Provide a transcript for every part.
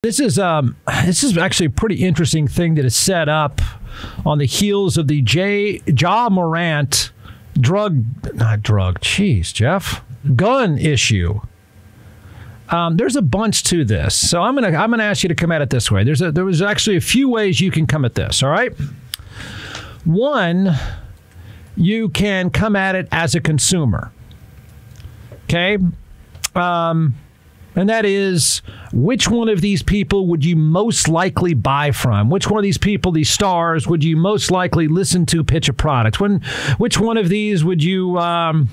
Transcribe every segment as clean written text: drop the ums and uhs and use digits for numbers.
This is actually a pretty interesting thing that is set up on the heels of the Ja Morant gun issue. There's a bunch to this, so I'm gonna ask you to come at it this way. There was actually a few ways you can come at this. All right, one, you can come at it as a consumer. Okay. And that is, which one of these people would you most likely buy from? Which one of these people, these stars, would you most likely listen to pitch a product? Which one of these would you, I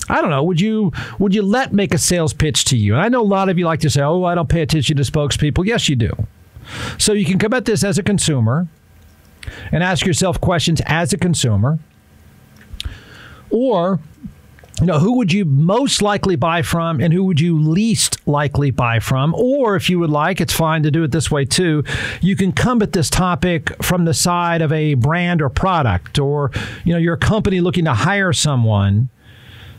don't know, would you let make a sales pitch to you? And I know a lot of you like to say, oh, I don't pay attention to spokespeople. Yes, you do. So you can come at this as a consumer and ask yourself questions as a consumer. Or, who would you most likely buy from and who would you least likely buy from? Or if you would like, it's fine to do it this way too. You can come at this topic from the side of a brand or product, or, you're a company looking to hire someone.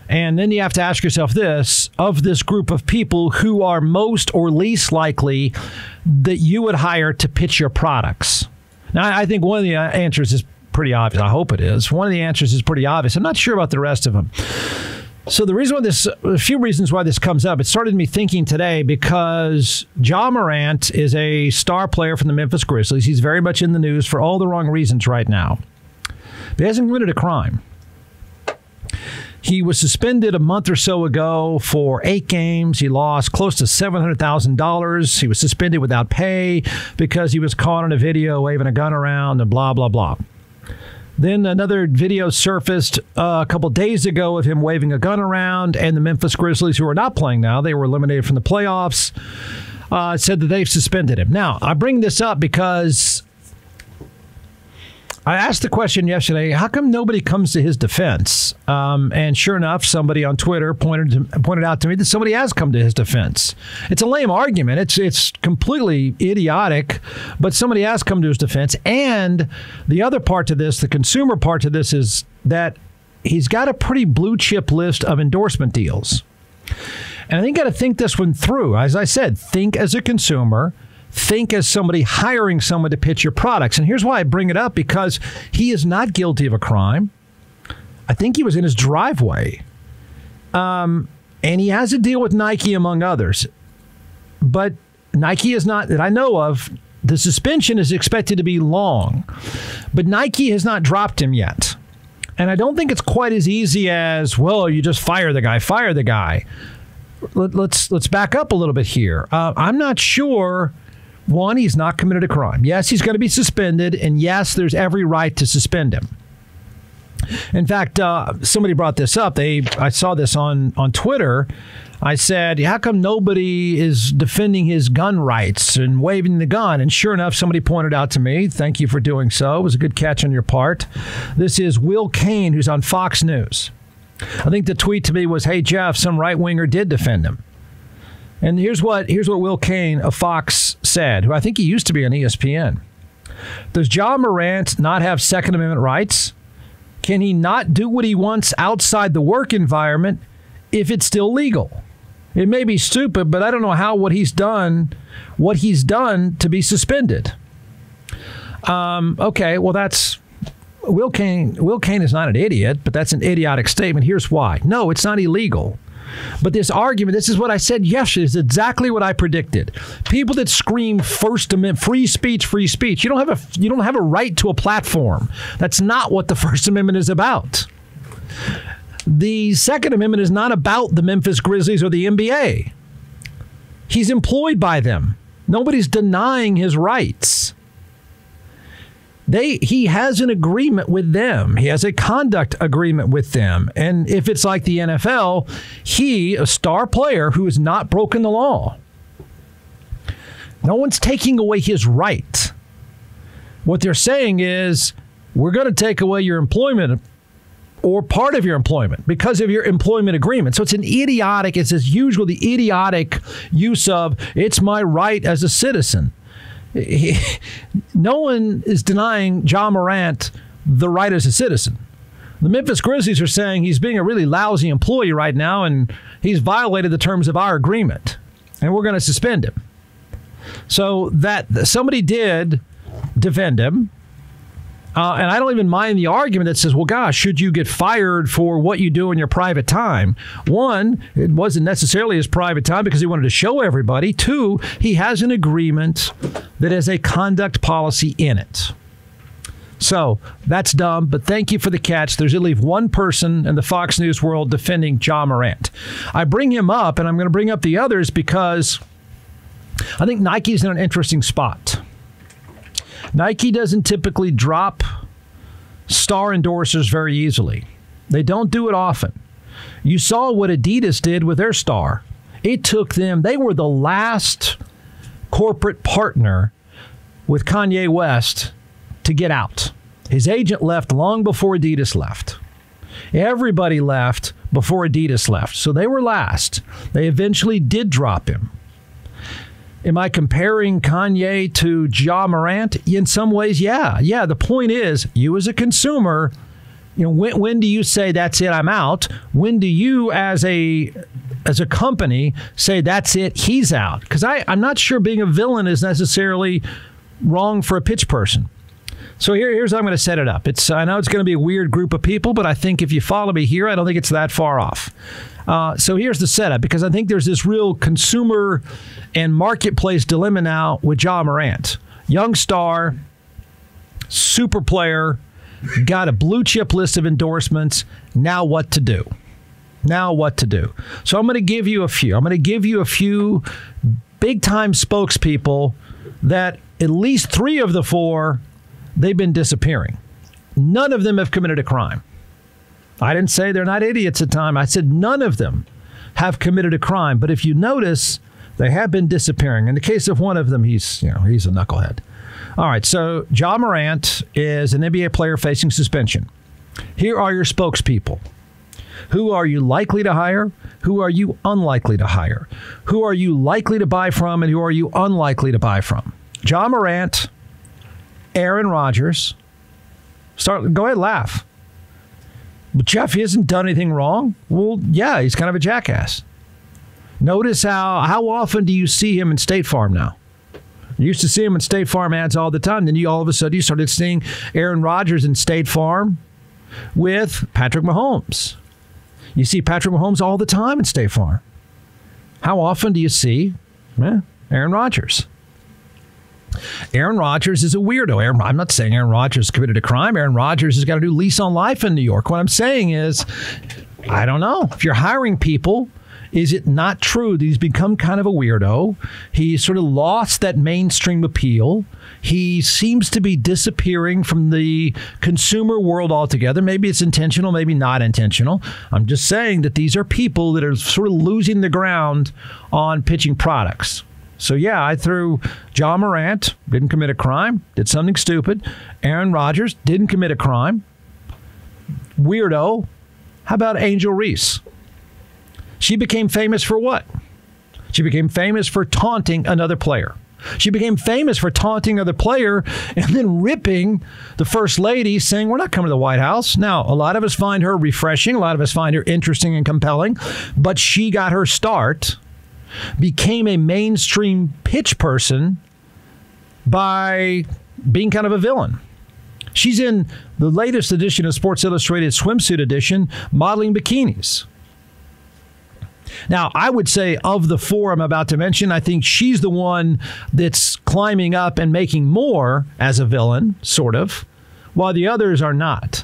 And then you have to ask yourself this: of this group of people, who are most or least likely that you would hire to pitch your products? Now, I think one of the answers is pretty obvious. I hope it is. One of the answers is pretty obvious. I'm not sure about the rest of them. So a few reasons why this comes up. It started me thinking today because Ja Morant is a star player from the Memphis Grizzlies. He's very much in the news for all the wrong reasons right now. But he hasn't committed a crime. He was suspended a month or so ago for 8 games. He lost close to $700,000. He was suspended without pay because he was caught on a video waving a gun around and blah, blah, blah. Then another video surfaced a couple days ago of him waving a gun around, and the Memphis Grizzlies, who are not playing now, they were eliminated from the playoffs, said that they've suspended him. Now, I bring this up because I asked the question yesterday, how come nobody comes to his defense? And sure enough, somebody on Twitter pointed out to me that somebody has come to his defense. It's a lame argument. It's completely idiotic, but somebody has come to his defense. And the other part to this, the consumer part to this, is that he's got a pretty blue chip list of endorsement deals. And I think you got to think this one through. As I said, think as a consumer. Think as somebody hiring someone to pitch your products. And here's why I bring it up, because he is not guilty of a crime. I think he was in his driveway. And he has a deal with Nike, among others. But Nike is not, that I know of, the suspension is expected to be long. But Nike has not dropped him yet. And I don't think it's quite as easy as, well, you just fire the guy. Let's back up a little bit here. I'm not sure. One, he's not committed a crime. Yes, he's going to be suspended, and yes, there's every right to suspend him. In fact, somebody brought this up. I saw this on Twitter. I said, how come nobody is defending his gun rights and waving the gun? And sure enough, somebody pointed out to me, thank you for doing so. It was a good catch on your part. This is Will Cain, who's on Fox News. I think the tweet to me was, hey, Jeff, some right-winger did defend him. And here's what Will Cain of Fox said, who I think he used to be on ESPN. Does Ja Morant not have Second Amendment rights? Can he not do what he wants outside the work environment if it's still legal? It may be stupid, but I don't know how what he's done to be suspended. Okay, well, that's Will Cain. Will Cain is not an idiot, but that's an idiotic statement. Here's why. No, it's not illegal. But this argument, this is what I said yesterday, is exactly what I predicted. People that scream First Amendment, free speech. You don't have a right to a platform. That's not what the First Amendment is about. The Second Amendment is not about the Memphis Grizzlies or the NBA. He's employed by them. Nobody's denying his rights. He has an agreement with them. He has a conduct agreement with them. And if it's like the NFL, a star player who has not broken the law, no one's taking away his right. What they're saying is, we're going to take away your employment or part of your employment because of your employment agreement. So it's as usual, the idiotic use of, it's my right as a citizen. No one is denying Ja Morant the right as a citizen. The Memphis Grizzlies are saying he's being a really lousy employee right now, and he's violated the terms of our agreement, and we're going to suspend him. So that somebody did defend him. And I don't even mind the argument that says, well, gosh, should you get fired for what you do in your private time? One, it wasn't necessarily his private time because he wanted to show everybody. Two, he has an agreement that has a conduct policy in it. So that's dumb, but thank you for the catch. There's at least one person in the Fox News world defending Ja Morant. I bring him up, and I'm going to bring up the others because I think Nike's in an interesting spot. Nike doesn't typically drop star endorsers very easily. They don't do it often. You saw what Adidas did with their star. It took them, they were the last corporate partner with Kanye West to get out. His agent left long before Adidas left. Everybody left before Adidas left. So they were last. They eventually did drop him. Am I comparing Kanye to Ja Morant? In some ways, yeah. Yeah, the point is, you as a consumer, when do you say, that's it, I'm out? When do you, as a company, say, that's it, he's out? Because I'm not sure being a villain is necessarily wrong for a pitch person. So here's how I'm going to set it up. I know it's going to be a weird group of people, but I think if you follow me here, I don't think it's that far off. So here's the setup, because I think there's this real consumer and marketplace dilemma now with Ja Morant. Young star, super player, got a blue chip list of endorsements. Now what to do? So I'm going to give you a few. I'm going to give you a few big-time spokespeople that at least 3 of the 4, they've been disappearing. None of them have committed a crime. I didn't say they're not idiots at the time. I said none of them have committed a crime. But if you notice, they have been disappearing. In the case of one of them, he's a knucklehead. All right, so Ja Morant is an NBA player facing suspension. Here are your spokespeople. Who are you likely to hire? Who are you unlikely to hire? Who are you likely to buy from, and who are you unlikely to buy from? Ja Morant, Aaron Rodgers. Go ahead, laugh. But Jeff, he hasn't done anything wrong. Well, yeah, he's kind of a jackass. Notice how often do you see him in State Farm now? You used to see him in State Farm ads all the time. Then all of a sudden you started seeing Aaron Rodgers in State Farm with Patrick Mahomes. You see Patrick Mahomes all the time in State Farm. How often do you see Aaron Rodgers? Aaron Rodgers is a weirdo. I'm not saying Aaron Rodgers committed a crime. Aaron Rodgers has got a new lease on life in New York. What I'm saying is, I don't know. If you're hiring people, is it not true that he's become kind of a weirdo? He sort of lost that mainstream appeal. He seems to be disappearing from the consumer world altogether. Maybe it's intentional, maybe not intentional. I'm just saying that these are people that are sort of losing the ground on pitching products. So, yeah, I threw Ja Morant, didn't commit a crime, did something stupid. Aaron Rodgers didn't commit a crime. Weirdo. How about Angel Reese? She became famous for what? She became famous for taunting another player. She became famous for taunting another player and then ripping the first lady, saying, we're not coming to the White House. Now, a lot of us find her refreshing. A lot of us find her interesting and compelling. But she got her start, became a mainstream pitch person by being kind of a villain. She's in the latest edition of Sports Illustrated Swimsuit Edition, modeling bikinis. Now, I would say of the 4 I'm about to mention, I think she's the one that's climbing up and making more as a villain, sort of, while the others are not.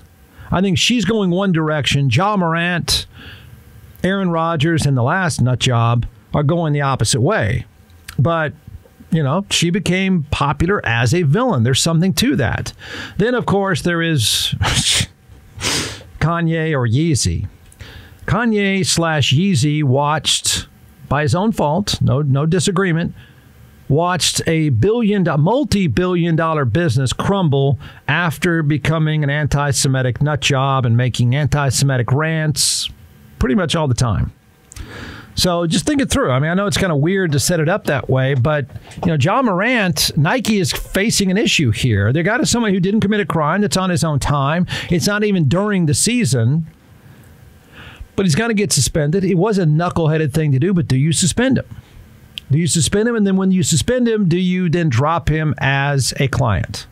I think she's going one direction. Ja Morant, Aaron Rodgers, and the last nut job are going the opposite way. But, she became popular as a villain. There's something to that. Then, of course, there is Kanye or Yeezy. Kanye/Yeezy watched, by his own fault, no disagreement, watched a multi-billion-dollar business crumble after becoming an anti-Semitic nut job and making anti-Semitic rants pretty much all the time. So just think it through. I mean, I know it's kind of weird to set it up that way, but Ja Morant, Nike is facing an issue here. They got someone who didn't commit a crime that's on his own time. It's not even during the season. But he's going to get suspended. It was a knuckleheaded thing to do, but do you suspend him? Do you suspend him? And then when you suspend him, do you then drop him as a client?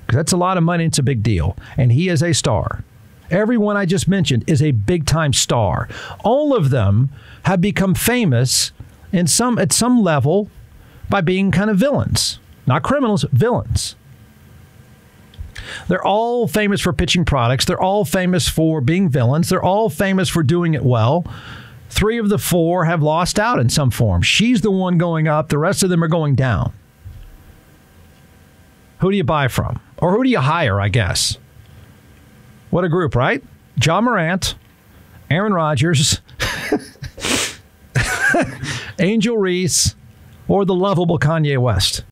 Because that's a lot of money. It's a big deal. And he is a star. Everyone I just mentioned is a big-time star. All of them have become famous at some level by being kind of villains. Not criminals, villains. They're all famous for pitching products. They're all famous for being villains. They're all famous for doing it well. 3 of the 4 have lost out in some form. She's the one going up. The rest of them are going down. Who do you buy from? Or who do you hire, I guess? What a group, right? John Morant, Aaron Rodgers, Angel Reese, or the lovable Kanye West.